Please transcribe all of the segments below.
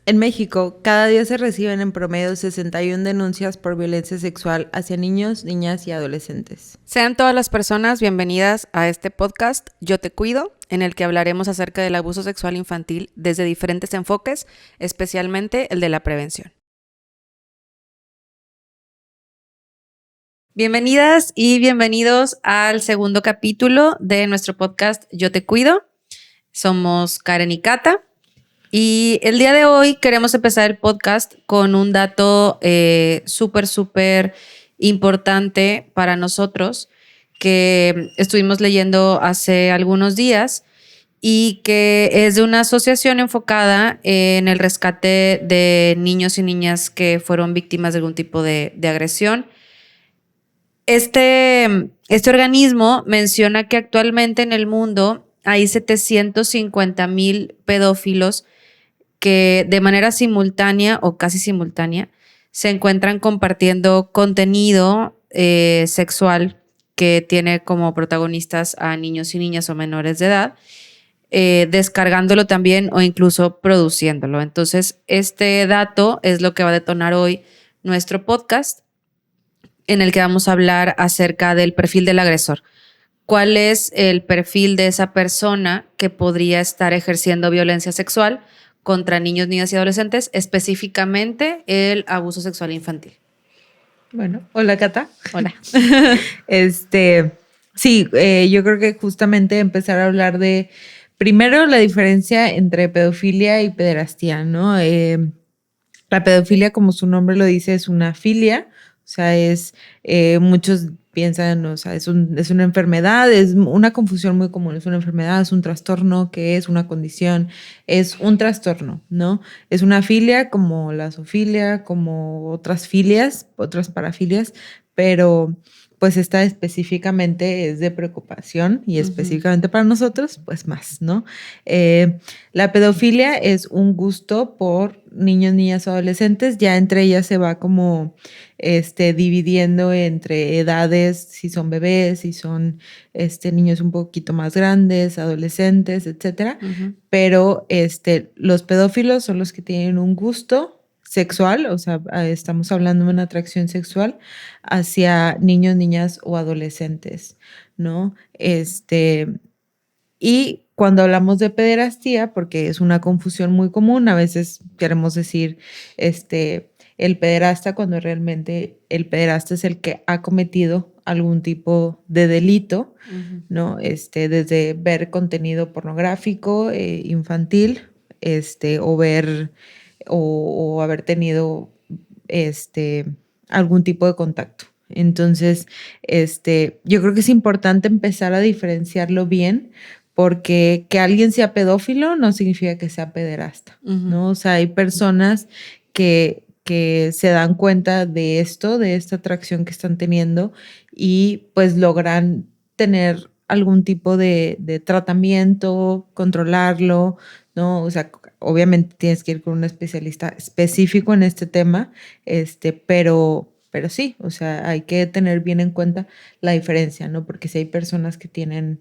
En México, cada día se reciben en promedio 61 denuncias por violencia sexual hacia niños, niñas y adolescentes. Sean todas las personas bienvenidas a este podcast Yo Te Cuido, en el que hablaremos acerca del abuso sexual infantil desde diferentes enfoques, especialmente el de la prevención. Bienvenidas y bienvenidos al segundo capítulo de nuestro podcast Yo Te Cuido. Somos Karen y Cata. Y el día de hoy queremos empezar el podcast con un dato súper importante para nosotros que estuvimos leyendo hace algunos días y que es de una asociación enfocada en el rescate de niños y niñas que fueron víctimas de algún tipo de agresión. Este organismo menciona que actualmente en el mundo hay 750,000 pedófilos que de manera simultánea o casi simultánea se encuentran compartiendo contenido sexual que tiene como protagonistas a niños y niñas o menores de edad, descargándolo también o incluso produciéndolo. Entonces, este dato es lo que va a detonar hoy nuestro podcast, en el que vamos a hablar acerca del perfil del agresor. ¿Cuál es el perfil de esa persona que podría estar ejerciendo violencia sexual contra niños, niñas y adolescentes, específicamente el abuso sexual infantil? Bueno, hola Cata. Hola. Sí, yo creo que justamente empezar a hablar de, primero, la diferencia entre pedofilia y pederastía, ¿no? La pedofilia, como su nombre lo dice, es una filia, o sea, muchos piensan, o sea, es una enfermedad, es una confusión muy común, es una enfermedad, es un trastorno, ¿qué es? Una condición, es un trastorno, ¿no? Es una filia como la zoofilia, como otras filias, otras parafilias, pero pues esta específicamente es de preocupación y específicamente para nosotros, pues más, ¿no? La pedofilia es un gusto por niños, niñas o adolescentes, ya entre ellas se va como dividiendo entre edades, si son bebés, si son niños un poquito más grandes, adolescentes, etcétera. Pero los pedófilos son los que tienen un gusto sexual, o sea, estamos hablando de una atracción sexual hacia niños, niñas o adolescentes, ¿no? Y cuando hablamos de pederastía, porque es una confusión muy común, a veces queremos decir el pederasta cuando realmente el pederasta es el que ha cometido algún tipo de delito, ¿no? Desde ver contenido pornográfico, infantil, o ver o haber tenido algún tipo de contacto. Entonces, yo creo que es importante empezar a diferenciarlo bien, porque que alguien sea pedófilo no significa que sea pederasta, ¿no? O sea, hay personas que se dan cuenta de esto, de esta atracción que están teniendo y pues logran tener algún tipo de tratamiento, controlarlo, ¿no? O sea, obviamente tienes que ir con un especialista específico en este tema, pero sí, o sea, hay que tener bien en cuenta la diferencia, ¿no? Porque si hay personas que tienen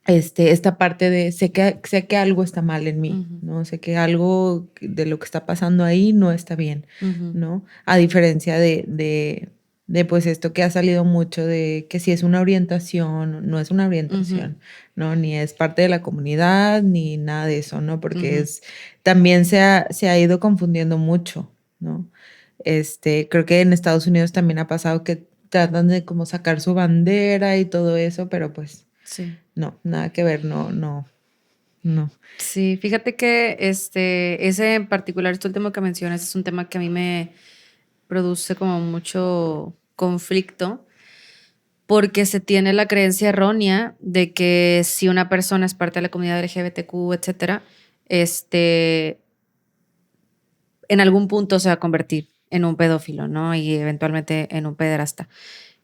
esta parte de sé que algo está mal en mí, ¿no? Sé que algo de lo que está pasando ahí no está bien, ¿no? A diferencia de pues esto que ha salido mucho de que si es una orientación, no es una orientación, ¿no? Ni es parte de la comunidad, ni nada de eso, ¿no? Porque también se ha ido confundiendo mucho, ¿no? Creo que en Estados Unidos también ha pasado que tratan de como sacar su bandera y todo eso, pero pues sí. No, nada que ver, no. Sí, fíjate que ese en particular, este último que mencionas, es un tema que a mí me produce como mucho conflicto, porque se tiene la creencia errónea de que si una persona es parte de la comunidad LGBTQ, etcétera, en algún punto se va a convertir en un pedófilo, ¿no? Y eventualmente en un pederasta.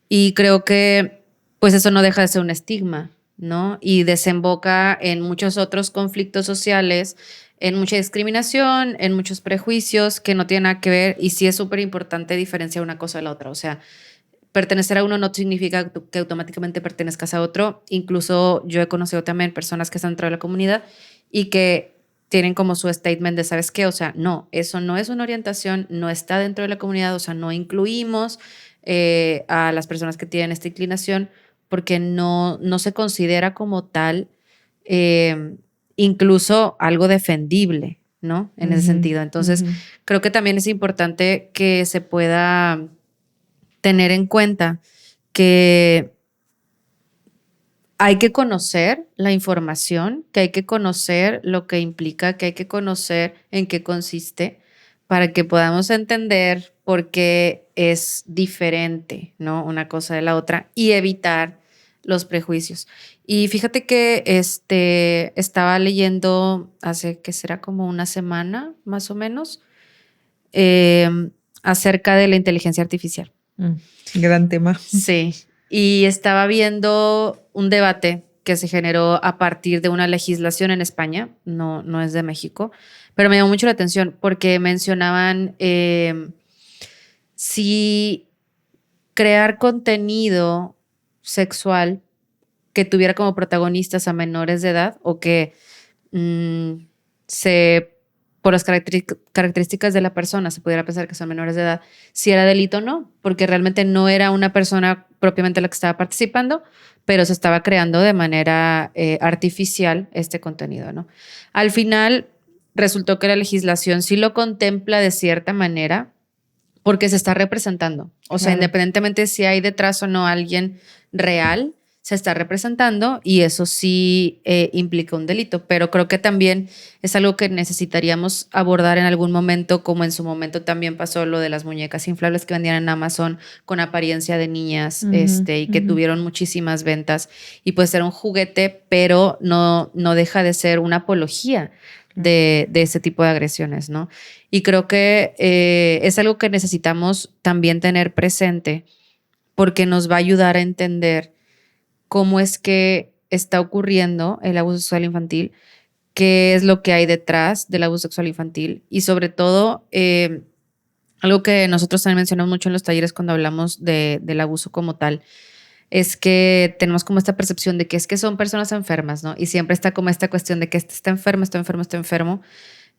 Y creo que pues eso no deja de ser un estigma, ¿no? Y desemboca en muchos otros conflictos sociales, en mucha discriminación, en muchos prejuicios que no tienen nada que ver. Y sí es súper importante diferenciar una cosa de la otra. O sea, pertenecer a uno no significa que automáticamente pertenezcas a otro. Incluso yo he conocido también personas que están dentro de la comunidad y que tienen como su statement de, ¿sabes qué? O sea, no, eso no es una orientación, no está dentro de la comunidad, o sea, no incluimos a las personas que tienen esta inclinación porque no se considera como tal eh, incluso algo defendible, ¿no? En ese Ujú, sentido. Entonces, ujú. creo que también es importante que se pueda tener en cuenta que hay que conocer la información, que hay que conocer lo que implica, que hay que conocer en qué consiste para que podamos entender por qué es diferente, ¿no? Una cosa de la otra y evitar los prejuicios. Y fíjate que estaba leyendo hace que será como una semana, más o menos, eh, acerca de la inteligencia artificial. Mm, gran tema. Sí, y estaba viendo un debate que se generó a partir de una legislación en España, no es de México, pero me llamó mucho la atención porque mencionaban si crear contenido sexual que tuviera como protagonistas a menores de edad o que mm, se, por las características de la persona, se pudiera pensar que son menores de edad, si era delito o no, porque realmente no era una persona propiamente la que estaba participando, pero se estaba creando de manera artificial este contenido, ¿no? Al final resultó que la legislación sí lo contempla de cierta manera porque se está representando. O sea, Claro. independientemente si hay detrás o no alguien real, se está representando y eso sí implica un delito. Pero creo que también es algo que necesitaríamos abordar en algún momento, como en su momento también pasó lo de las muñecas inflables que vendían en Amazon con apariencia de niñas, Ujú, y que ujú. tuvieron muchísimas ventas. Y pues era un juguete, pero no deja de ser una apología de ese tipo de agresiones, ¿no? Y creo que es algo que necesitamos también tener presente porque nos va a ayudar a entender cómo es que está ocurriendo el abuso sexual infantil, qué es lo que hay detrás del abuso sexual infantil y sobre todo algo que nosotros también mencionamos mucho en los talleres cuando hablamos del abuso como tal, es que tenemos como esta percepción de que es que son personas enfermas, ¿no? Y siempre está como esta cuestión de que este está enfermo, está enfermo, está enfermo.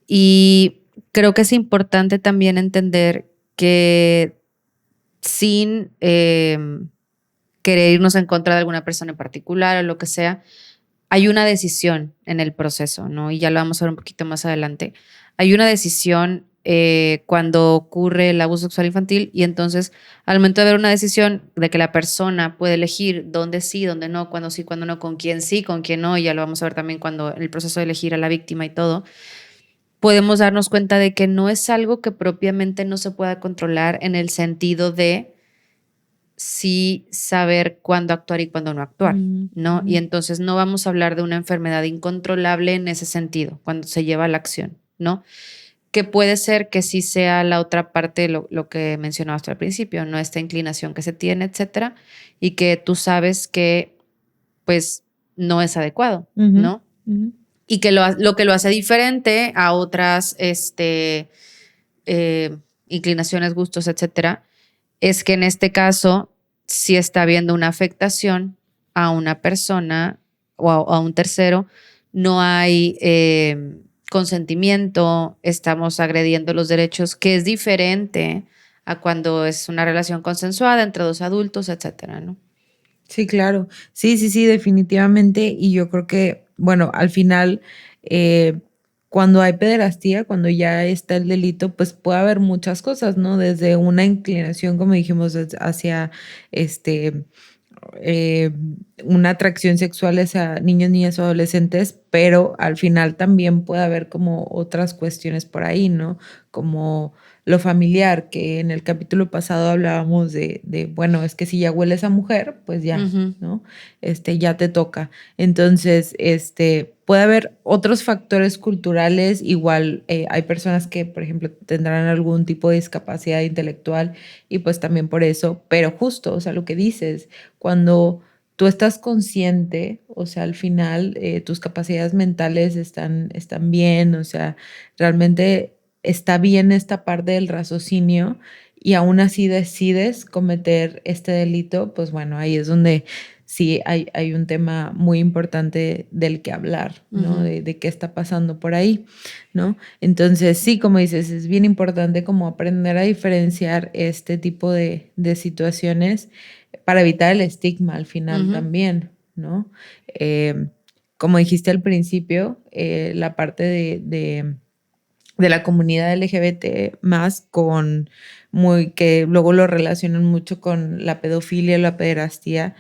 Y creo que es importante también entender que sin querer irnos en contra de alguna persona en particular o lo que sea, hay una decisión en el proceso, ¿no? Y ya lo vamos a ver un poquito más adelante. Hay una decisión cuando ocurre el abuso sexual infantil y entonces al momento de haber una decisión de que la persona puede elegir dónde sí, dónde no, cuándo sí, cuándo no, con quién sí, con quién no, y ya lo vamos a ver también cuando en el proceso de elegir a la víctima y todo, podemos darnos cuenta de que no es algo que propiamente no se pueda controlar en el sentido de sí saber cuándo actuar y cuándo no actuar, Mm, ¿no? Y ujú. entonces no vamos a hablar de una enfermedad incontrolable en ese sentido, cuando se lleva a la acción, ¿no? Que puede ser que sí sea la otra parte, lo que mencionaste al principio, ¿no? Esta inclinación que se tiene, etcétera, y que tú sabes que, pues, no es adecuado, Ujú, ¿no? ujú. Y que lo que lo hace diferente a otras eh, inclinaciones, gustos, etcétera, es que en este caso sí está habiendo una afectación a una persona o a un tercero, no hay consentimiento, estamos agrediendo los derechos, que es diferente a cuando es una relación consensuada entre dos adultos, etcétera, ¿no? Sí, claro. Sí, sí, sí, definitivamente. Y yo creo que, bueno, al final, eh, cuando hay pederastía, cuando ya está el delito, pues puede haber muchas cosas, ¿no? Desde una inclinación, como dijimos, hacia este eh, una atracción sexual hacia niños, niñas o adolescentes, pero al final también puede haber como otras cuestiones por ahí, ¿no? Como lo familiar, que en el capítulo pasado hablábamos bueno, es que si ya hueles a mujer, pues ya, Ujú, ¿no? Ya te toca. Entonces, puede haber otros factores culturales, igual hay personas que, por ejemplo, tendrán algún tipo de discapacidad intelectual y pues también por eso, pero justo, o sea, lo que dices, cuando tú estás consciente, o sea, al final tus capacidades mentales están bien, o sea, realmente está bien esta parte del raciocinio y aún así decides cometer este delito, pues bueno, ahí es donde sí hay un tema muy importante del que hablar, ¿no? Ujú. De qué está pasando por ahí, ¿no? Entonces, sí, como dices, es bien importante como aprender a diferenciar este tipo de situaciones para evitar el estigma al final Ujú. también, ¿no? Como dijiste al principio, la parte de la comunidad LGBT más con que luego lo relacionan mucho con la pedofilia, la pederastía,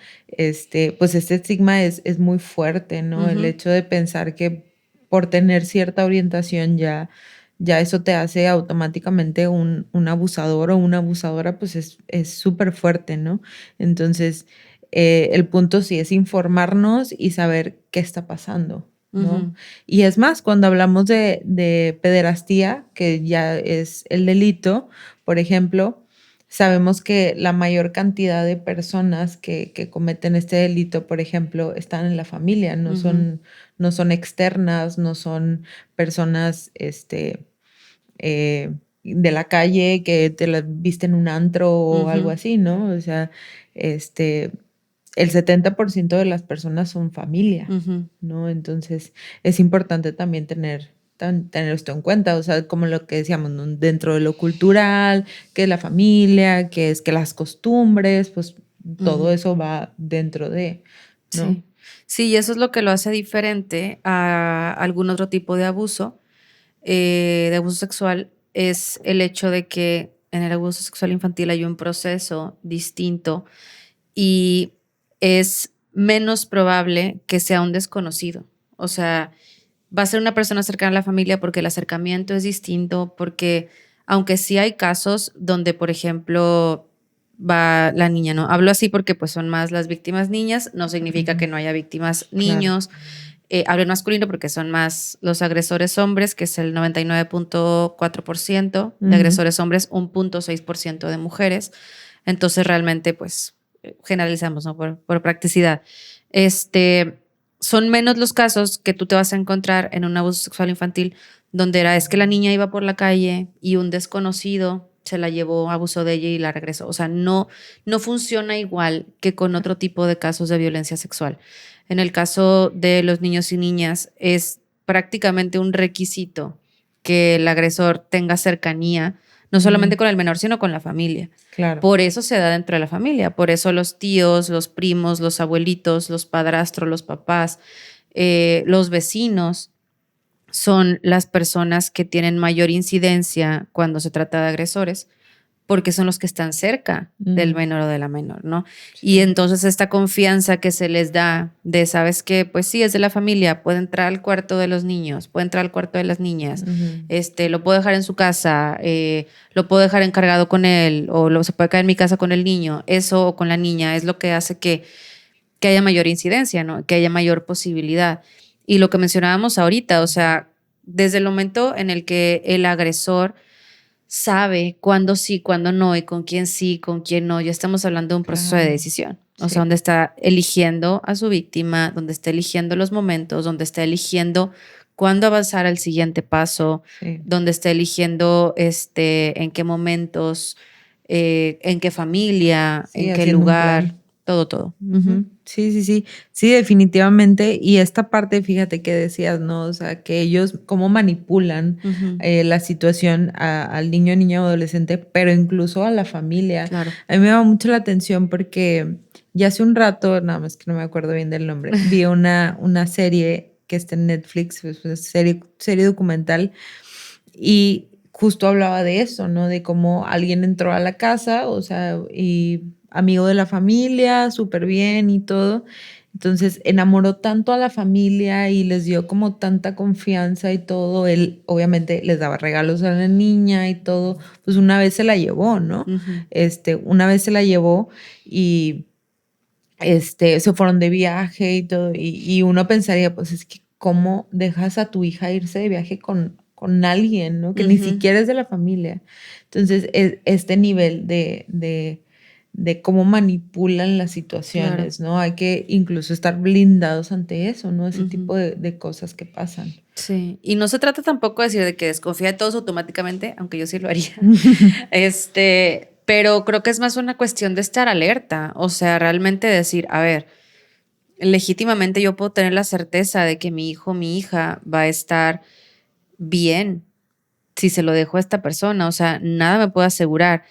pues este estigma es muy fuerte, ¿no? El Ujú. hecho de pensar que por tener cierta orientación ya eso te hace automáticamente un abusador o una abusadora, pues es súper fuerte, ¿no? Entonces, el punto sí es informarnos y saber qué está pasando, ¿no? Ujú. Y es más, cuando hablamos de pederastía, que ya es el delito, por ejemplo, sabemos que la mayor cantidad de personas que cometen este delito, por ejemplo, están en la familia, Ujú. no son externas, no son personas de la calle que te la viste en un antro o algo Ujú. así, ¿no? O sea, el 70% de las personas son familia, Ujú. ¿no? Entonces, es importante también tener esto en cuenta, o sea, como lo que decíamos, ¿no? Dentro de lo cultural, que es la familia, que es que las costumbres, pues todo Ujú. eso va dentro de, ¿no? Sí. Sí, y eso es lo que lo hace diferente a algún otro tipo de abuso sexual, es el hecho de que en el abuso sexual infantil hay un proceso distinto y es menos probable que sea un desconocido. O sea, va a ser una persona cercana a la familia porque el acercamiento es distinto, porque aunque sí hay casos donde, por ejemplo, va la niña, ¿no? Hablo así porque pues son más las víctimas niñas, no significa Ujú, que no haya víctimas claro. niños. Hablo en masculino porque son más los agresores hombres, que es el 99.4% de Ujú, agresores hombres, 1.6% de mujeres. Entonces realmente pues generalizamos, ¿no? Por practicidad. Este, son menos los casos que tú te vas a encontrar en un abuso sexual infantil donde es que la niña iba por la calle y un desconocido se la llevó, abusó de ella y la regresó. O sea, no funciona igual que con otro tipo de casos de violencia sexual. En el caso de los niños y niñas, es prácticamente un requisito que el agresor tenga cercanía, no solamente ujú, con el menor, sino con la familia. claro. Por eso se da dentro de la familia, por eso los tíos, los primos, los abuelitos, los padrastros, los papás, los vecinos son las personas que tienen mayor incidencia cuando se trata de agresores, porque son los que están cerca del Ujú, menor o de la menor, ¿no? Y sí. entonces esta confianza que se les da de, ¿sabes qué? Pues sí, es de la familia, puede entrar al cuarto de los niños, puede entrar al cuarto de las niñas, Ujú, lo puedo dejar en su casa, lo puedo dejar encargado con él, o se puede quedar en mi casa con el niño, eso o con la niña es lo que hace que haya mayor incidencia, ¿no? Que haya mayor posibilidad. Y lo que mencionábamos ahorita, o sea, desde el momento en el que el agresor sabe cuándo sí, cuándo no, y con quién sí, con quién no, ya estamos hablando de un proceso de claro. decisión. O sea, Sí. donde está eligiendo a su víctima, donde está eligiendo los momentos, donde está eligiendo cuándo avanzar al siguiente paso, Sí, donde está eligiendo en qué momentos, en qué familia, sí, en qué haciendo un lugar, plan. todo, todo. Ujú. Ujú. Sí, sí, sí. Sí, definitivamente. Y esta parte, fíjate que decías, ¿no? O sea, que ellos cómo manipulan Ujú. la situación al niño, niña o adolescente, pero incluso a la familia. Claro. A mí me llama mucho la atención porque ya hace un rato, nada más que no me acuerdo bien del nombre, vi una serie que está en Netflix, es una serie documental, y justo hablaba de eso, ¿no? De cómo alguien entró a la casa, o sea, y amigo de la familia, súper bien y todo. Entonces enamoró tanto a la familia y les dio como tanta confianza y todo. Él obviamente les daba regalos a la niña y todo. Pues una vez se la llevó, ¿no? Ujú. Una vez se la llevó y se fueron de viaje y todo. Y uno pensaría, pues es que cómo dejas a tu hija irse de viaje con alguien, ¿no? Que ni Ujú. siquiera es de la familia. Entonces, este nivel de cómo manipulan las Claro. situaciones, ¿no? Hay que incluso estar blindados ante eso, ¿no? Ese Ujú. tipo de cosas que pasan. Sí, y no se trata tampoco de decir de que desconfía de todos automáticamente, aunque yo sí lo haría. Pero creo que es más una cuestión de estar alerta, o sea, realmente decir, a ver, legítimamente yo puedo tener la certeza de que mi hijo o mi hija va a estar bien si se lo dejo a esta persona. O sea, nada me puede asegurar.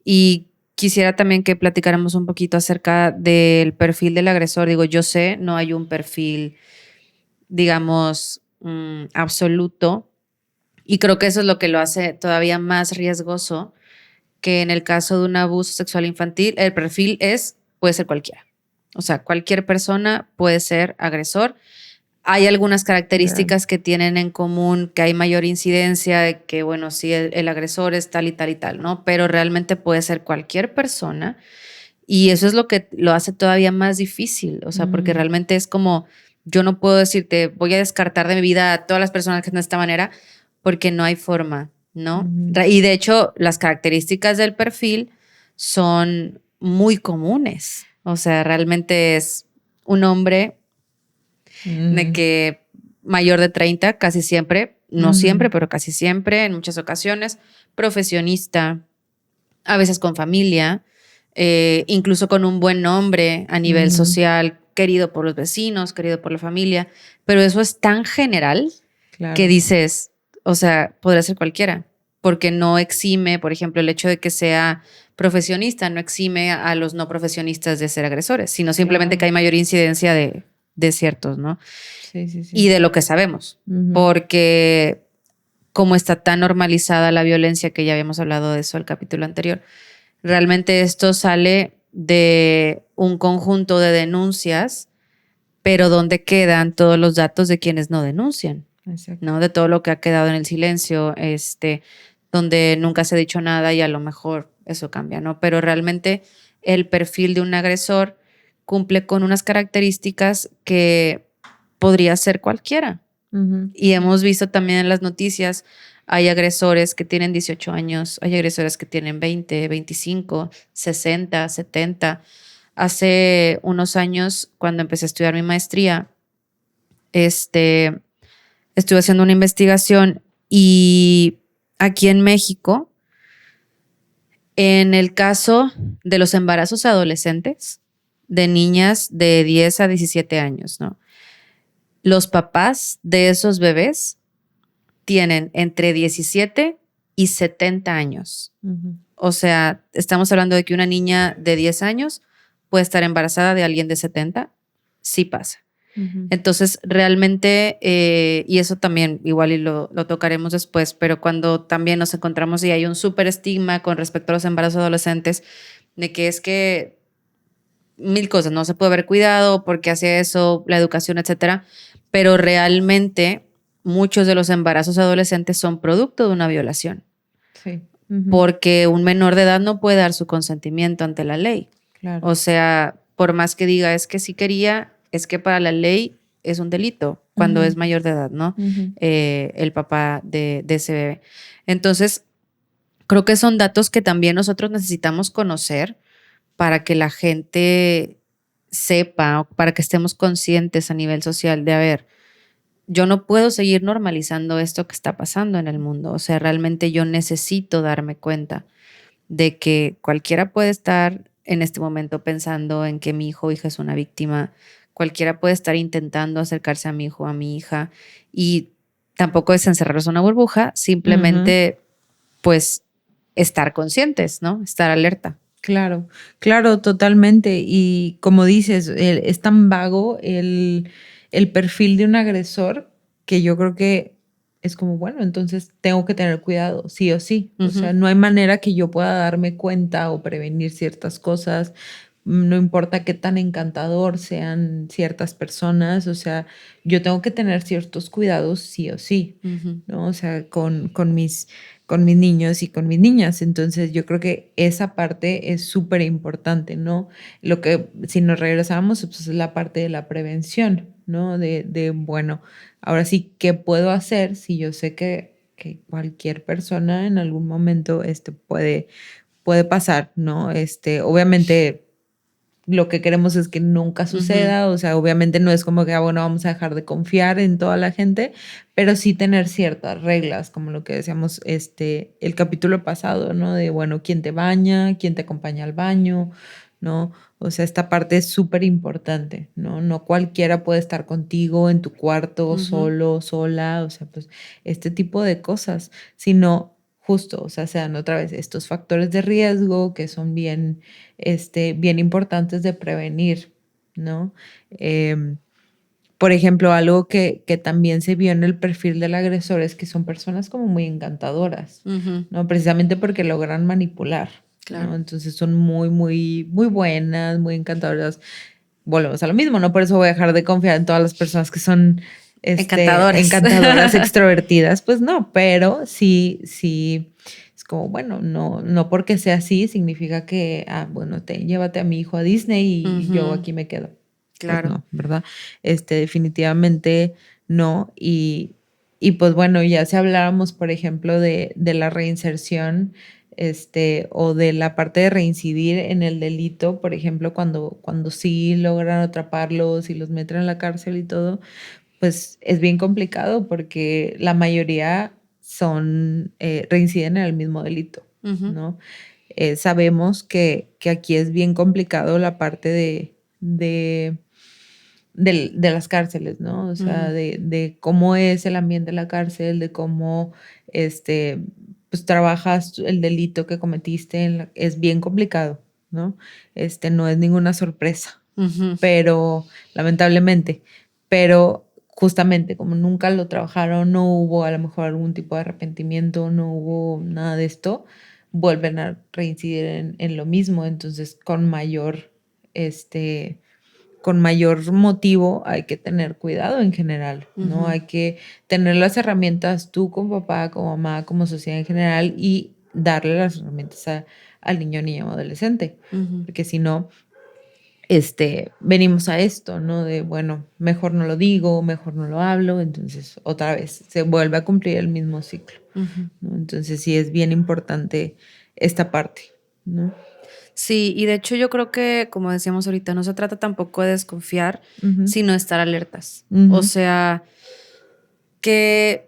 Y quisiera también que platicáramos un poquito acerca del perfil del agresor. Digo, yo sé, no hay un perfil, digamos, absoluto. Y creo que eso es lo que lo hace todavía más riesgoso, que en el caso de un abuso sexual infantil, el perfil puede ser cualquiera. O sea, cualquier persona puede ser agresor. Hay algunas Claro. características que tienen en común, que hay mayor incidencia, de que, bueno, sí, el agresor es tal y tal y tal, ¿no? Pero realmente puede ser cualquier persona y eso es lo que lo hace todavía más difícil, o sea, porque Mm, realmente es como, yo no puedo decirte, voy a descartar de mi vida a todas las personas que son de esta manera, porque no hay forma, ¿no? ujú, Y de hecho, las características del perfil son muy comunes, o sea, realmente es un hombre de ujú, que mayor de 30 casi siempre, no siempre, ujú, pero casi siempre, en muchas ocasiones, profesionista, a veces con familia, incluso con un buen nombre a nivel ujú. social, querido por los vecinos, querido por la familia, pero eso es tan general que Claro. dices, o sea, podría ser cualquiera, porque no exime, por ejemplo, el hecho de que sea profesionista, no exime a los no profesionistas de ser agresores, sino simplemente que Claro. hay mayor incidencia de ciertos, ¿no? Sí, sí, Y sí. de lo que sabemos, Ujú, porque como está tan normalizada la violencia, que ya habíamos hablado de eso el capítulo anterior, realmente esto sale de un conjunto de denuncias, pero ¿dónde quedan todos los datos de quienes no denuncian? exacto. ¿No? De todo lo que ha quedado en el silencio, donde nunca se ha dicho nada y a lo mejor eso cambia, ¿no? Pero realmente el perfil de un agresor cumple con unas características que podría ser cualquiera. Ujú, Y hemos visto también en las noticias, hay agresores que tienen 18 años, hay agresores que tienen 20, 25, 60, 70. Hace unos años, cuando empecé a estudiar mi maestría, este, estuve haciendo una investigación y aquí en México, en el caso de los embarazos adolescentes de niñas de 10 a 17 años, ¿no? Los papás de esos bebés tienen entre 17 y 70 años. ujú, O sea, estamos hablando de que una niña de 10 años puede estar embarazada de alguien de 70. Sí pasa. ujú. Entonces, realmente, y eso también igual y lo tocaremos después, pero cuando también nos encontramos y hay un súper estigma con respecto a los embarazos adolescentes, de que es que mil cosas, no se puede haber cuidado, porque hace eso, la educación, etcétera, pero realmente muchos de los embarazos adolescentes son producto de una violación, Sí. Ujú, porque un menor de edad no puede dar su consentimiento ante la ley. claro. O sea, por más que diga es que sí quería, es que para la ley es un delito cuando Ujú, es mayor de edad, ¿no? ujú. El papá de ese bebé. Entonces, creo que son datos que también nosotros necesitamos conocer para que la gente sepa, o para que estemos conscientes a nivel social de, a ver, yo no puedo seguir normalizando esto que está pasando en el mundo. O sea, realmente yo necesito darme cuenta de que cualquiera puede estar en este momento pensando en que mi hijo o hija es una víctima, cualquiera puede estar intentando acercarse a mi hijo o a mi hija y tampoco es encerrarlos en una burbuja, Ujú. simplemente pues estar conscientes, ¿no? Estar alerta. Claro, claro, totalmente. Y como dices, es tan vago el perfil de un agresor que yo creo que es como, bueno, entonces tengo que tener cuidado, sí o sí. O Ujú, sea, no hay manera que yo pueda darme cuenta o prevenir ciertas cosas. No importa qué tan encantador sean ciertas personas, o sea, yo tengo que tener ciertos cuidados sí o sí, ujú. ¿no? O sea, con mis niños y con mis niñas. Entonces, yo creo que esa parte es súper importante, ¿no? Lo que, si nos regresamos, pues es la parte de la prevención, ¿no? Bueno, ahora sí, ¿qué puedo hacer si yo sé que cualquier persona en algún momento puede pasar, ¿no? Obviamente lo que queremos es que nunca Ujú, suceda, o sea, obviamente no es como que, bueno, vamos a dejar de confiar en toda la gente, pero sí tener ciertas reglas, como lo que decíamos, el capítulo pasado, ¿no? De, bueno, quién te baña, quién te acompaña al baño, ¿no? O sea, esta parte es súper importante, ¿no? No cualquiera puede estar contigo en tu cuarto, solo, sola, o sea, pues este tipo de cosas, sino justo, o sea, se dan otra vez estos factores de riesgo que son bien, bien importantes de prevenir, ¿no? Por ejemplo, algo que también se vio en el perfil del agresor es que son personas como muy encantadoras, ¿no? Precisamente porque logran manipular, Claro. ¿no? Entonces son muy, muy, muy buenas, muy encantadoras. Volvemos a lo mismo, ¿no? Por eso voy a dejar de confiar en todas las personas que son, Encantadoras. encantadoras, extrovertidas. Pues no, pero sí, sí. Es como, bueno, no porque sea así significa que, bueno, llévate a mi hijo a Disney y yo aquí me quedo. Pues Claro. no, ¿verdad? Definitivamente no. Y pues bueno, ya si habláramos, por ejemplo, de la reinserción, o de la parte de reincidir en el delito, por ejemplo, cuando sí logran atraparlos y los meten en la cárcel y todo, pues es bien complicado porque la mayoría reinciden en el mismo delito, ¿no? Sabemos que aquí es bien complicado la parte de las cárceles, ¿no? O sea, de cómo es el ambiente de la cárcel, de cómo pues trabajas el delito que cometiste, es bien complicado, ¿no? No es ninguna sorpresa, pero lamentablemente, pero justamente como nunca lo trabajaron, no hubo a lo mejor algún tipo de arrepentimiento, no hubo nada de esto, vuelven a reincidir en lo mismo, entonces con mayor motivo hay que tener cuidado en general, ¿no? Hay que tener las herramientas tú como papá, como mamá, como sociedad en general y darle las herramientas al niño, niña o adolescente, porque si no, venimos a esto, ¿no? De, bueno, mejor no lo digo, mejor no lo hablo, entonces otra vez se vuelve a cumplir el mismo ciclo, ¿no? Entonces sí es bien importante esta parte, ¿no? Sí, y de hecho yo creo que, como decíamos ahorita, no se trata tampoco de desconfiar, Ujú. sino estar alertas. Ujú. O sea, ¿qué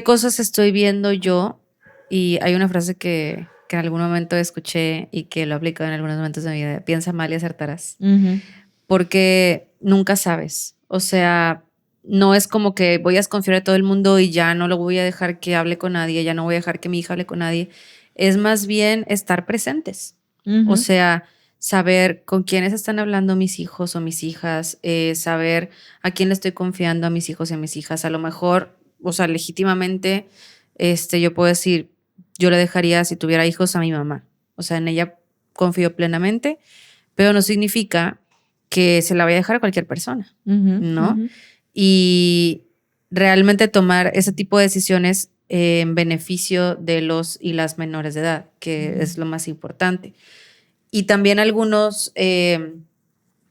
cosas estoy viendo yo? Y hay una frase que en algún momento escuché y que lo aplico en algunos momentos de mi vida: piensa mal y acertarás. Ujú. Porque nunca sabes. O sea, no es como que voy a desconfiar de todo el mundo y ya no lo voy a dejar que hable con nadie, ya no voy a dejar que mi hija hable con nadie. Es más bien estar presentes. O Ujú. sea, saber con quiénes están hablando mis hijos o mis hijas, saber a quién le estoy confiando a mis hijos y a mis hijas. A lo mejor, o sea, legítimamente, yo puedo decir, yo le dejaría, si tuviera hijos, a mi mamá. O sea, en ella confío plenamente, pero no significa que se la vaya a dejar a cualquier persona, Ujú. ¿no? Ujú. Y realmente tomar ese tipo de decisiones en beneficio de los y las menores de edad, que es lo más importante. Y también algunos,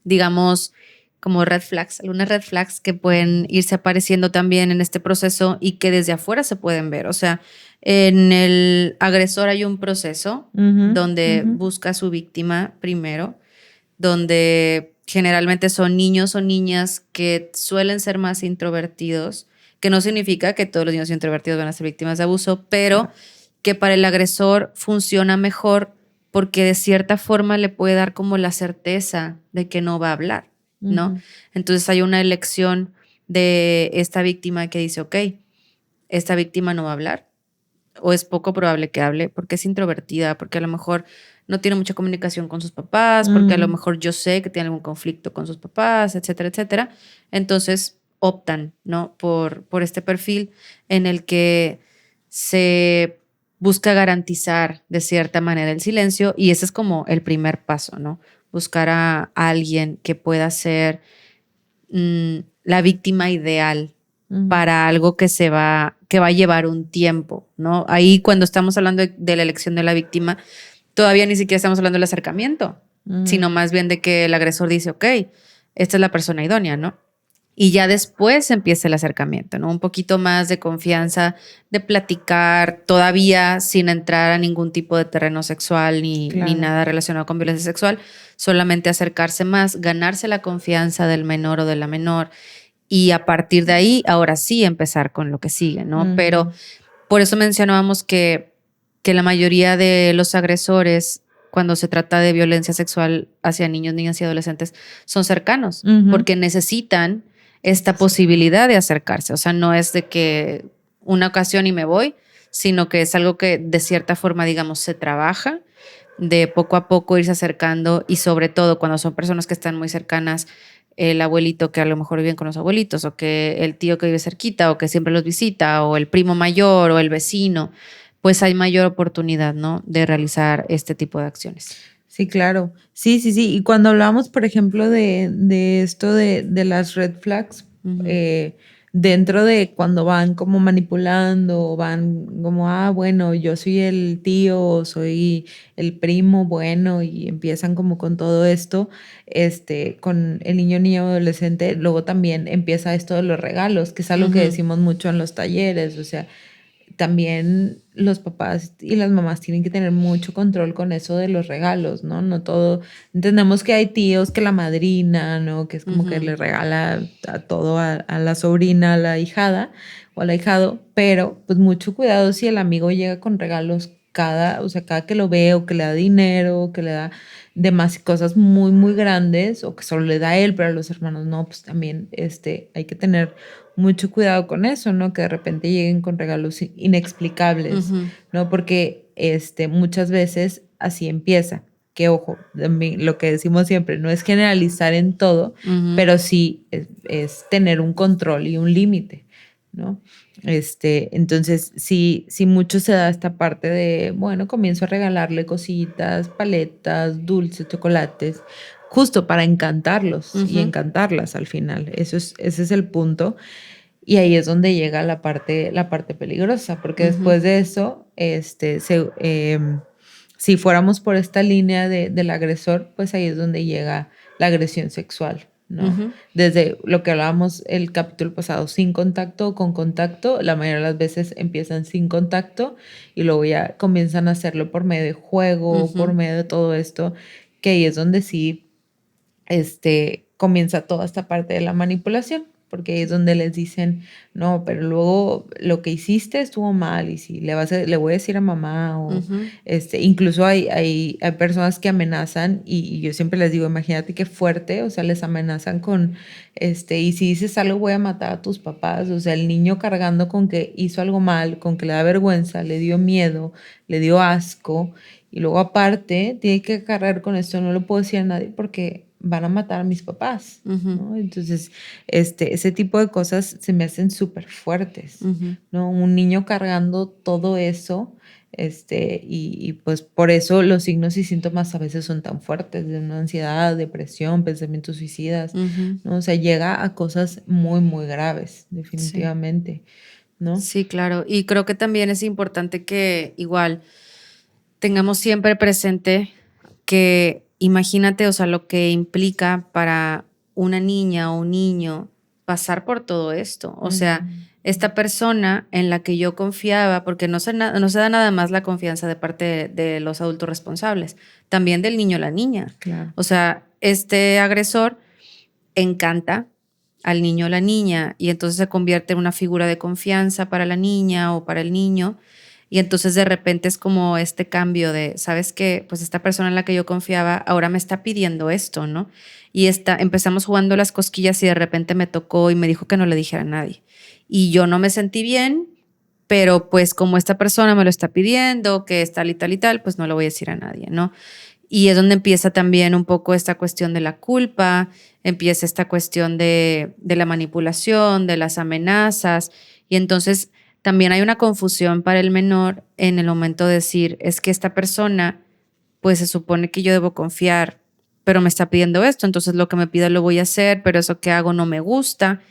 digamos, como red flags, algunas red flags que pueden irse apareciendo también en este proceso y que desde afuera se pueden ver. O sea, en el agresor hay un proceso Ujú. donde Ujú. busca a su víctima primero, donde generalmente son niños o niñas que suelen ser más introvertidos, que no significa que todos los niños introvertidos van a ser víctimas de abuso, pero que para el agresor funciona mejor porque de cierta forma le puede dar como la certeza de que no va a hablar, ¿no? Ujú. Entonces hay una elección de esta víctima que dice, ok, esta víctima no va a hablar, o es poco probable que hable porque es introvertida, porque a lo mejor no tiene mucha comunicación con sus papás, porque a lo mejor yo sé que tiene algún conflicto con sus papás, etcétera, etcétera. Entonces optan, ¿no? Por este perfil en el que se busca garantizar de cierta manera el silencio, y ese es como el primer paso, ¿no? Buscar a alguien que pueda ser la víctima ideal Ujú. para algo que va a llevar un tiempo, ¿no? Ahí cuando estamos hablando de la elección de la víctima, todavía ni siquiera estamos hablando del acercamiento, Ujú. sino más bien de que el agresor dice, ok, esta es la persona idónea, ¿no? Y ya después empieza el acercamiento, ¿no? Un poquito más de confianza, de platicar, todavía sin entrar a ningún tipo de terreno sexual ni Claro. nada relacionado con violencia sexual, solamente acercarse más, ganarse la confianza del menor o de la menor, y a partir de ahí, ahora sí empezar con lo que sigue, ¿no? Ujú. Pero por eso mencionábamos que la mayoría de los agresores cuando se trata de violencia sexual hacia niños, niñas y adolescentes, son cercanos, porque necesitan esta posibilidad de acercarse. O sea, no es de que una ocasión y me voy, sino que es algo que de cierta forma, digamos, se trabaja, de poco a poco irse acercando, y sobre todo cuando son personas que están muy cercanas, el abuelito que a lo mejor viven con los abuelitos, o que el tío que vive cerquita, o que siempre los visita, o el primo mayor, o el vecino, pues hay mayor oportunidad, ¿no?, de realizar este tipo de acciones. Sí, claro. Sí, sí, sí. Y cuando hablamos, por ejemplo, de esto de las red flags, dentro de cuando van como manipulando, van como, bueno, yo soy el tío, o soy el primo bueno, y empiezan como con todo esto, con el niño adolescente, luego también empieza esto de los regalos, que es algo que decimos mucho en los talleres. O sea, también los papás y las mamás tienen que tener mucho control con eso de los regalos, ¿no? No todo, entendemos que hay tíos que la madrina, ¿no? Que es como que le regala a todo a la sobrina, a la hijada o al ahijado, pero pues mucho cuidado si el amigo llega con regalos o sea, cada que lo ve, o que le da dinero, o que le da demás cosas muy, muy grandes, o que solo le da a él, pero a los hermanos no, pues también hay que tener mucho cuidado con eso, ¿no? Que de repente lleguen con regalos inexplicables, ¿no? Porque muchas veces así empieza. Que ojo, lo que decimos siempre, no es generalizar en todo, pero sí es tener un control y un límite, ¿no? Entonces, sí, mucho se da esta parte de, bueno, comienzo a regalarle cositas, paletas, dulces, chocolates, justo para encantarlos y encantarlas al final. Ese es el punto. Y ahí es donde llega la parte peligrosa, porque después de eso, si fuéramos por esta línea del agresor, pues ahí es donde llega la agresión sexual, ¿no? Desde lo que hablábamos el capítulo pasado, sin contacto o con contacto, la mayoría de las veces empiezan sin contacto y luego ya comienzan a hacerlo por medio de juego, por medio de todo esto, que ahí es donde sí comienza toda esta parte de la manipulación, porque ahí es donde les dicen, no, pero luego lo que hiciste estuvo mal, y si le voy a decir a mamá, o incluso hay personas que amenazan, y yo siempre les digo, imagínate qué fuerte, o sea, les amenazan con, y si dices algo voy a matar a tus papás. O sea, el niño cargando con que hizo algo mal, con que le da vergüenza, le dio miedo, le dio asco, y luego aparte tiene que cargar con esto, no lo puedo decir a nadie porque van a matar a mis papás, ¿no? Entonces, ese tipo de cosas se me hacen súper fuertes, ¿no? Un niño cargando todo eso, y pues por eso los signos y síntomas a veces son tan fuertes, de una ansiedad, depresión, pensamientos suicidas, ¿no? O sea, llega a cosas muy, muy graves, definitivamente, ¿no? Sí, claro. Y creo que también es importante que igual tengamos siempre presente que, imagínate, o sea, lo que implica para una niña o un niño pasar por todo esto. O sea, esta persona en la que yo confiaba, porque no se da nada más la confianza de parte de los adultos responsables, también del niño o la niña. Claro. O sea, este agresor encanta al niño o la niña, y entonces se convierte en una figura de confianza para la niña o para el niño. Y entonces de repente es como este cambio de, ¿sabes qué? Pues esta persona en la que yo confiaba ahora me está pidiendo esto, ¿no? Y empezamos jugando las cosquillas, y de repente me tocó y me dijo que no le dijera a nadie. Y yo no me sentí bien, pero pues como esta persona me lo está pidiendo, que es tal y tal, pues no lo voy a decir a nadie, ¿no? Y es donde empieza también un poco esta cuestión de la culpa, empieza esta cuestión de la manipulación, de las amenazas, y entonces también hay una confusión para el menor en el momento de decir, es que esta persona, pues se supone que yo debo confiar, pero me está pidiendo esto, entonces lo que me pida lo voy a hacer, pero eso que hago no me gusta.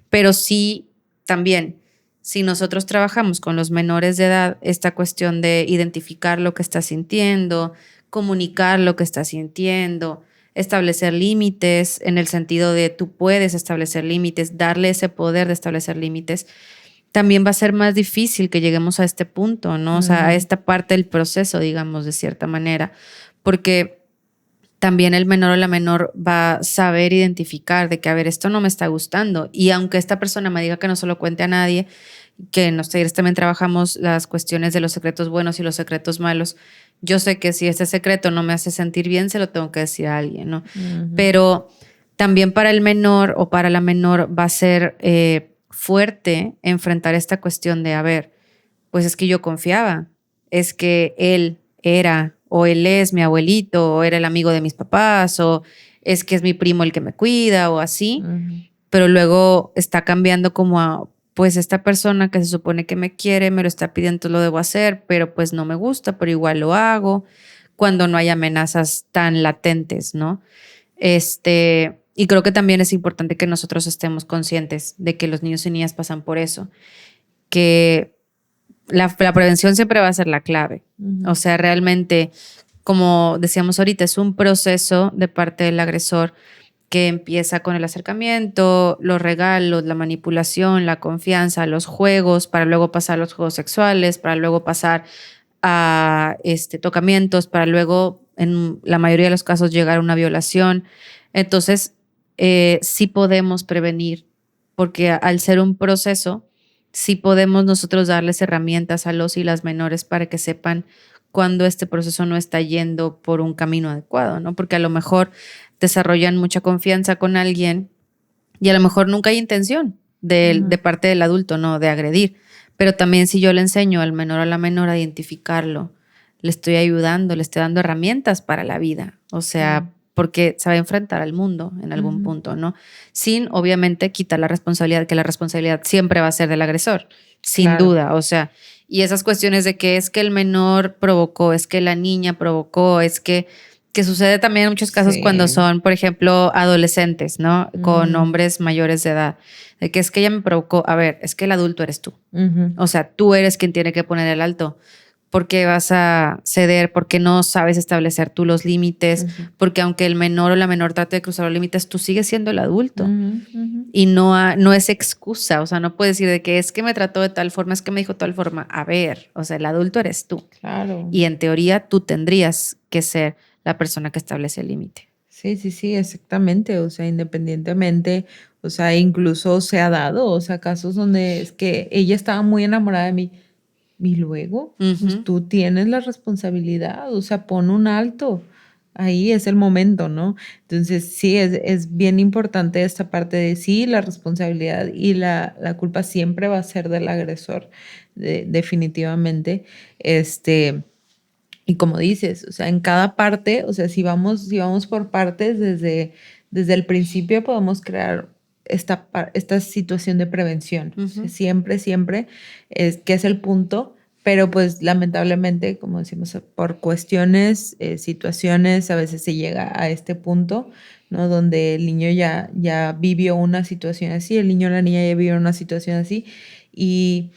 Pero sí, también, si nosotros trabajamos con los menores de edad, esta cuestión de identificar lo que está sintiendo, comunicar lo que está sintiendo, establecer límites en el sentido de tú puedes establecer límites, darle ese poder de establecer límites, también va a ser más difícil que lleguemos a este punto, ¿no? O sea, a esta parte del proceso, digamos, de cierta manera, porque también el menor o la menor va a saber identificar de que, a ver, esto no me está gustando. Y aunque esta persona me diga que no se lo cuente a nadie, que en los talleres también trabajamos las cuestiones de los secretos buenos y los secretos malos, Yo sé que si este secreto no me hace sentir bien, se lo tengo que decir a alguien, ¿no? Ujú. Pero también para el menor o para la menor va a ser fuerte enfrentar esta cuestión de, a ver, pues es que yo confiaba, es que él era o él es mi abuelito o era el amigo de mis papás o es que es mi primo el que me cuida o así, Ujú. pero luego está cambiando como a, pues esta persona que se supone que me quiere, me lo está pidiendo, entonces lo debo hacer, pero pues no me gusta, pero igual lo hago cuando no hay amenazas tan latentes, ¿no? Y creo que también es importante que nosotros estemos conscientes de que los niños y niñas pasan por eso, que la prevención siempre va a ser la clave. Ujú. O sea, realmente, como decíamos ahorita, es un proceso de parte del agresor que empieza con el acercamiento, los regalos, la manipulación, la confianza, los juegos, para luego pasar a los juegos sexuales, para luego pasar a tocamientos, para luego, en la mayoría de los casos, llegar a una violación. Entonces, sí podemos prevenir, porque al ser un proceso, sí podemos nosotros darles herramientas a los y las menores para que sepan cuando este proceso no está yendo por un camino adecuado, ¿no? Porque a lo mejor desarrollan mucha confianza con alguien y a lo mejor nunca hay intención de Ujú. parte del adulto, ¿no? De agredir. Pero también si yo le enseño al menor o a la menor a identificarlo, le estoy ayudando, le estoy dando herramientas para la vida. O sea, Claro. porque se va a enfrentar al mundo en algún Ujú. punto, ¿no? Sin, obviamente, quitar la responsabilidad, que la responsabilidad siempre va a ser del agresor, sin Claro. duda. O sea, y esas cuestiones de que es que el menor provocó, es que la niña provocó, es que sucede también en muchos casos cuando Sí. son, por ejemplo, adolescentes, ¿no? Con Ujú. hombres mayores de edad. De que es que ella me provocó. A ver, es que el adulto eres tú. Ujú. O sea, tú eres quien tiene que poner el alto. ¿Por qué vas a ceder? ¿Por qué no sabes establecer tú los límites? Ujú. Porque aunque el menor o la menor trate de cruzar los límites, tú sigues siendo el adulto. Ujú. Ujú. Y no, no es excusa. O sea, no puedes decir de que es que me trató de tal forma, es que me dijo de tal forma. A ver, o sea, el adulto eres tú. Claro. Y en teoría tú tendrías que ser la persona que establece el límite. Sí, sí, sí, exactamente. O sea, independientemente, o sea, incluso se ha dado, o sea, casos donde es que ella estaba muy enamorada de mí. Y luego, pues Ujú, tú tienes la responsabilidad, o sea, pon un alto. Ahí es el momento, ¿no? Entonces, sí, es bien importante esta parte de sí, la responsabilidad y la culpa siempre va a ser del agresor, definitivamente. Este, y como dices, o sea, en cada parte, o sea, si vamos por partes, desde el principio podemos crear esta situación de prevención. O sea, ujú. siempre, siempre es que es el punto, pero pues lamentablemente, como decimos, por cuestiones, situaciones, a veces se llega a este punto, ¿no? Donde el niño ya vivió una situación así, el niño o la niña ya vivió una situación así y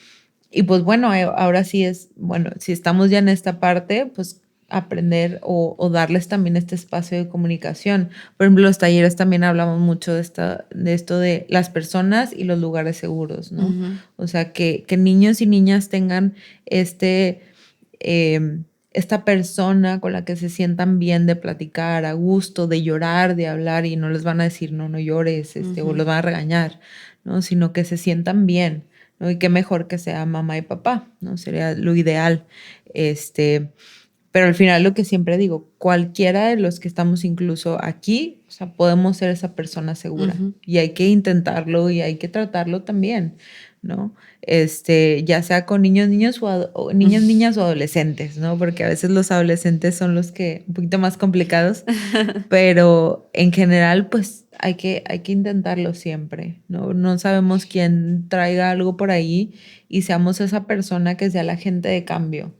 y pues bueno, ahora sí es, bueno, si estamos ya en esta parte, pues aprender o darles también este espacio de comunicación. Por ejemplo, los talleres también hablamos mucho de esto de las personas y los lugares seguros, ¿no? Ujú, O sea, que niños y niñas tengan este, esta persona con la que se sientan bien de platicar, a gusto, de llorar, de hablar y no les van a decir, no, no llores, o ujú, los van a regañar, ¿no? Sino que se sientan bien, ¿no? Y qué mejor que sea mamá y papá, ¿no? Sería lo ideal. Este, pero al final lo que siempre digo, cualquiera de los que estamos incluso aquí, o sea, podemos ser esa persona segura ujú. y hay que intentarlo y hay que tratarlo también, ¿no? Ya sea con niños, niños o niñas, niñas o adolescentes, ¿no? Porque a veces los adolescentes son los que un poquito más complicados, pero en general, pues hay que intentarlo siempre, ¿no? No sabemos quién traiga algo por ahí y seamos esa persona que sea la gente de cambio,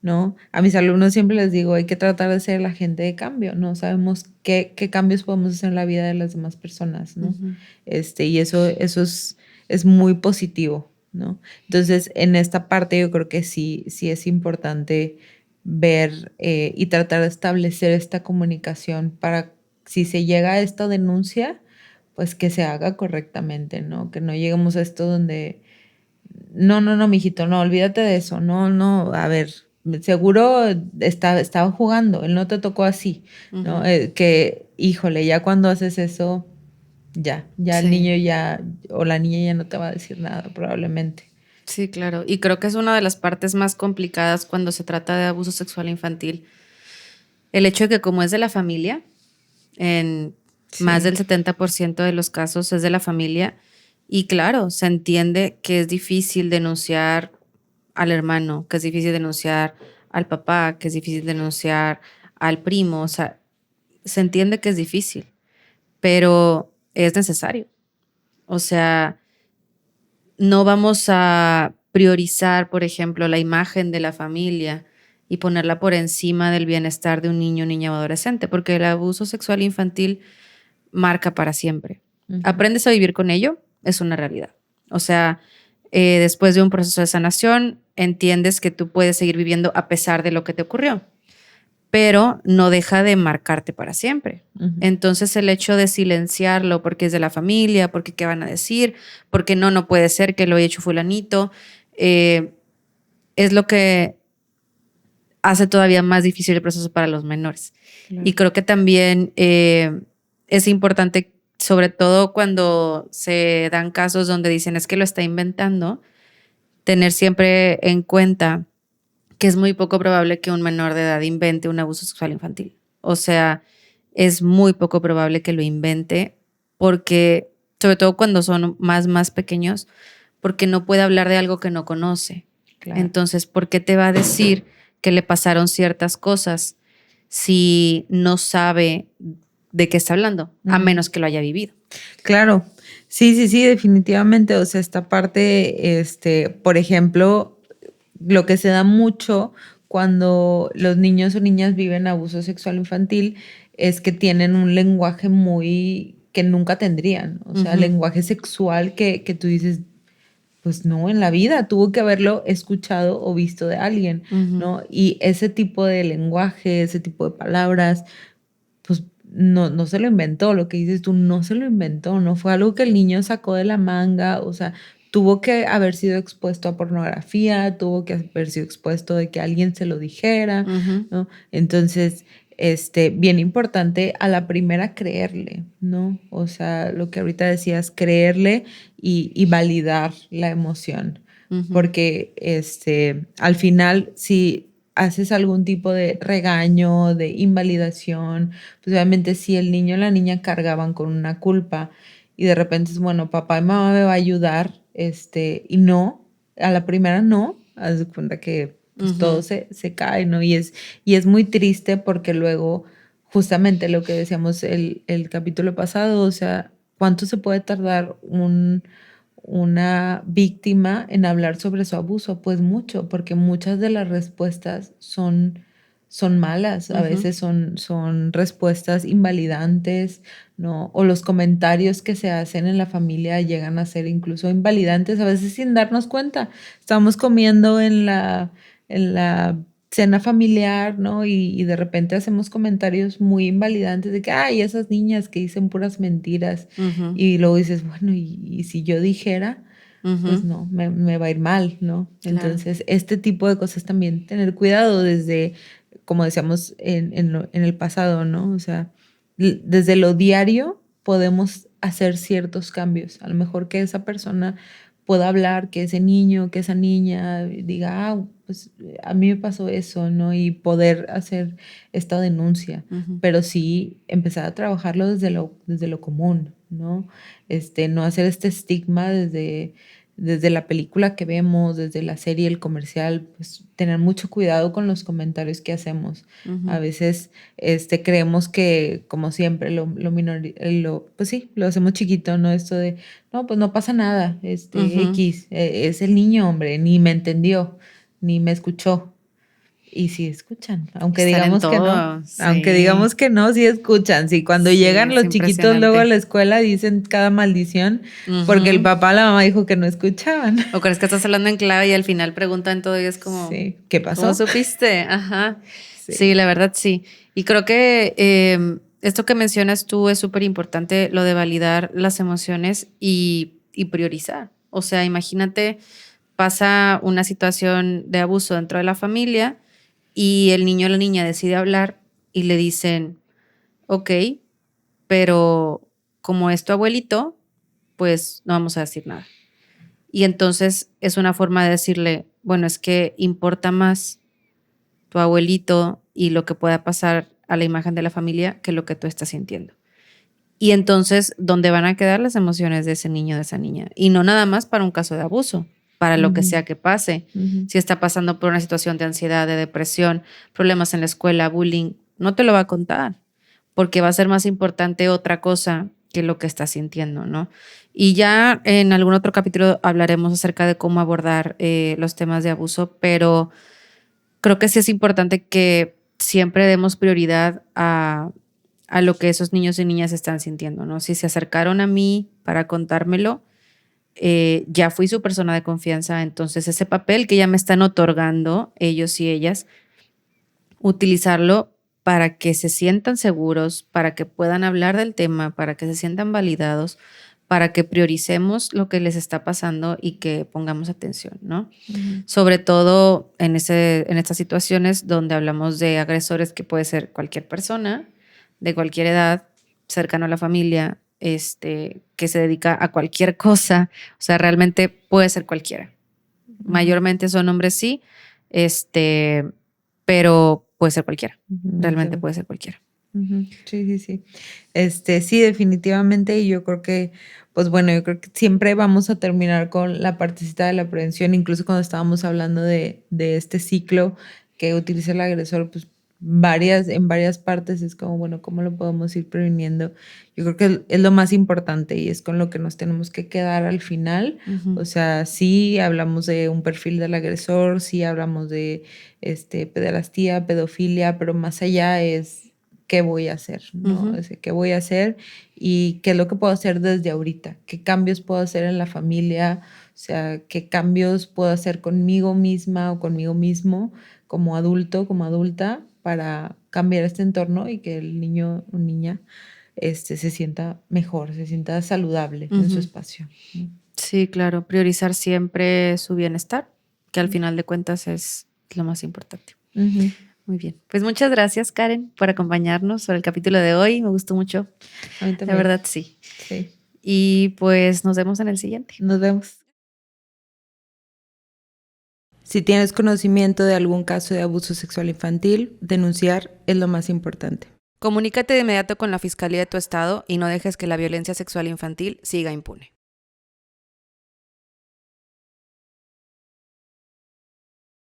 ¿no? A mis alumnos siempre les digo, hay que tratar de ser la gente de cambio, no sabemos qué cambios podemos hacer en la vida de las demás personas, ¿no? Ujú, Y eso es muy positivo, ¿no? Entonces, en esta parte yo creo que sí, sí es importante ver y tratar de establecer esta comunicación para si se llega a esta denuncia, pues que se haga correctamente, ¿no? Que no lleguemos a esto donde no, no, no, mijito, no, olvídate de eso. No, no, a ver, seguro estaba jugando, él no te tocó así, ¿no? ujú. Híjole, ya cuando haces eso, ya el Sí. niño ya, o la niña ya no te va a decir nada, probablemente. Sí, claro. Y creo que es una de las partes más complicadas cuando se trata de abuso sexual infantil. El hecho de que como es de la familia, en más Sí. del 70% de los casos es de la familia. Y claro, se entiende que es difícil denunciar al hermano, que es difícil denunciar al papá, que es difícil denunciar al primo. O sea, se entiende que es difícil, pero es necesario. O sea, no vamos a priorizar, por ejemplo, la imagen de la familia y ponerla por encima del bienestar de un niño, niña o adolescente, porque el abuso sexual infantil marca para siempre. Ujú. Aprendes a vivir con ello, es una realidad. O sea, después de un proceso de sanación, entiendes que tú puedes seguir viviendo a pesar de lo que te ocurrió, pero no deja de marcarte para siempre. Ujú. Entonces el hecho de silenciarlo porque es de la familia, porque qué van a decir, porque no puede ser que lo haya hecho fulanito, eh, es lo que hace todavía más difícil el proceso para los menores. Y Claro. creo que también es importante, sobre todo cuando se dan casos donde dicen es que lo está inventando, tener siempre en cuenta que es muy poco probable que un menor de edad invente un abuso sexual infantil. O sea, es muy poco probable que lo invente porque, sobre todo cuando son más pequeños, porque no puede hablar de algo que no conoce. Claro. Entonces, ¿por qué te va a decir que le pasaron ciertas cosas si no sabe de qué está hablando, a Ujú. menos que lo haya vivido? Claro, sí, sí, sí, definitivamente. O sea, esta parte, por ejemplo, lo que se da mucho cuando los niños o niñas viven abuso sexual infantil es que tienen un lenguaje muy que nunca tendrían. O sea, Ujú, lenguaje sexual que tú dices, pues no, en la vida tuvo que haberlo escuchado o visto de alguien, ujú, ¿no? Y ese tipo de lenguaje, ese tipo de palabras pues no se lo inventó, lo que dices tú, no se lo inventó, no fue algo que el niño sacó de la manga, o sea, tuvo que haber sido expuesto a pornografía, tuvo que haber sido expuesto de que alguien se lo dijera, ujú. ¿no? Entonces, bien importante a la primera creerle, ¿no? O sea, lo que ahorita decías, creerle y validar la emoción, Ujú, porque al final, si haces algún tipo de regaño, de invalidación, pues obviamente si el niño o la niña cargaban con una culpa y de repente es, bueno, papá y mamá me va a ayudar, y no, a la primera no, haz de cuenta que pues todo ujú. se cae, ¿no? Y es muy triste porque luego, justamente lo que decíamos el capítulo pasado, o sea, ¿cuánto se puede tardar una víctima en hablar sobre su abuso? Pues mucho, porque muchas de las respuestas son malas, a Ujú. veces son respuestas invalidantes, ¿no? O los comentarios que se hacen en la familia llegan a ser incluso invalidantes, a veces sin darnos cuenta. Estamos comiendo en la cena familiar, ¿no? Y de repente hacemos comentarios muy invalidantes de que, ay, esas niñas que dicen puras mentiras. Ujú, Y luego dices, bueno, y si yo dijera, pues ujú, no, me va a ir mal, ¿no? claro. Entonces, este tipo de cosas también tener cuidado desde, como decíamos en el pasado, ¿no? O sea, desde lo diario podemos hacer ciertos cambios. A lo mejor que esa persona pueda hablar, que ese niño, que esa niña diga, ah, pues a mí me pasó eso, ¿no? Y poder hacer esta denuncia, Ujú, pero sí empezar a trabajarlo desde lo común, ¿no? No hacer este estigma desde la película que vemos, desde la serie, el comercial, pues tener mucho cuidado con los comentarios que hacemos. A ujú. veces creemos que, como siempre, pues sí, lo hacemos chiquito, ¿no? Esto de, no, pues no pasa nada, Ujú. X, es el niño, hombre, ni me entendió, ni me escuchó. Y sí escuchan, Están en todo, aunque sí, digamos que no, sí escuchan. Sí, cuando sí, llegan es los chiquitos luego a impresionante. la escuela dicen cada maldición porque el Ujú. papá o la mamá dijo que no escuchaban. O crees que estás hablando en clave y al final preguntan todo y es como, Sí, ¿qué ¿cómo pasó? supiste? Ajá. Sí, Sí. la verdad sí. Y creo que esto que mencionas tú es súper importante, lo de validar las emociones y priorizar. O sea, imagínate, pasa una situación de abuso dentro de la familia y el niño o la niña decide hablar y le dicen, ok, pero como es tu abuelito, pues no vamos a decir nada. Y entonces es una forma de decirle, bueno, es que importa más tu abuelito y lo que pueda pasar a la imagen de la familia que lo que tú estás sintiendo. Y entonces, ¿dónde van a quedar las emociones de ese niño, de esa niña? Y no nada más para un caso de abuso, para lo que sea que pase. Si está pasando por una situación de ansiedad, de depresión, problemas en la escuela, bullying, no te lo va a contar, porque va a ser más importante otra cosa que lo que está sintiendo, ¿no? Y ya en algún otro capítulo hablaremos acerca de cómo abordar los temas de abuso, pero creo que sí es importante que siempre demos prioridad a lo que esos niños y niñas están sintiendo, ¿no? Si se acercaron a mí para contármelo, ya fui su persona de confianza, entonces ese papel que ya me están otorgando ellos y ellas, utilizarlo para que se sientan seguros, para que puedan hablar del tema, para que se sientan validados, para que prioricemos lo que les está pasando y que pongamos atención, ¿no? Sobre todo en estas situaciones donde hablamos de agresores que puede ser cualquier persona, de cualquier edad, cercano a la familia, que se dedica a cualquier cosa, o sea, realmente puede ser cualquiera. Mayormente son hombres, sí, pero puede ser cualquiera. Realmente puede ser cualquiera. Sí, sí, sí. Sí, definitivamente. Y yo creo que, pues bueno, yo creo que siempre vamos a terminar con la partecita de la prevención, incluso cuando estábamos hablando de este ciclo que utiliza el agresor, pues en varias partes es como, bueno, ¿cómo lo podemos ir previniendo? Yo creo que es lo más importante y es con lo que nos tenemos que quedar al final. O sea, sí hablamos de un perfil del agresor, sí hablamos de pederastía, pedofilia, pero más allá es qué voy a hacer, ¿no? ¿Qué voy a hacer y qué es lo que puedo hacer desde ahorita? ¿Qué cambios puedo hacer en la familia? O sea, ¿qué cambios puedo hacer conmigo misma o conmigo mismo como adulto, como adulta, para cambiar este entorno y que el niño o niña se sienta mejor, se sienta saludable en su espacio? Sí, claro. Priorizar siempre su bienestar, que al final de cuentas es lo más importante. Muy bien. Pues muchas gracias, Karen, por acompañarnos sobre el capítulo de hoy. Me gustó mucho. A mí también. La verdad, sí. Sí. Y pues nos vemos en el siguiente. Nos vemos. Si tienes conocimiento de algún caso de abuso sexual infantil, denunciar es lo más importante. Comunícate de inmediato con la Fiscalía de tu estado y no dejes que la violencia sexual infantil siga impune.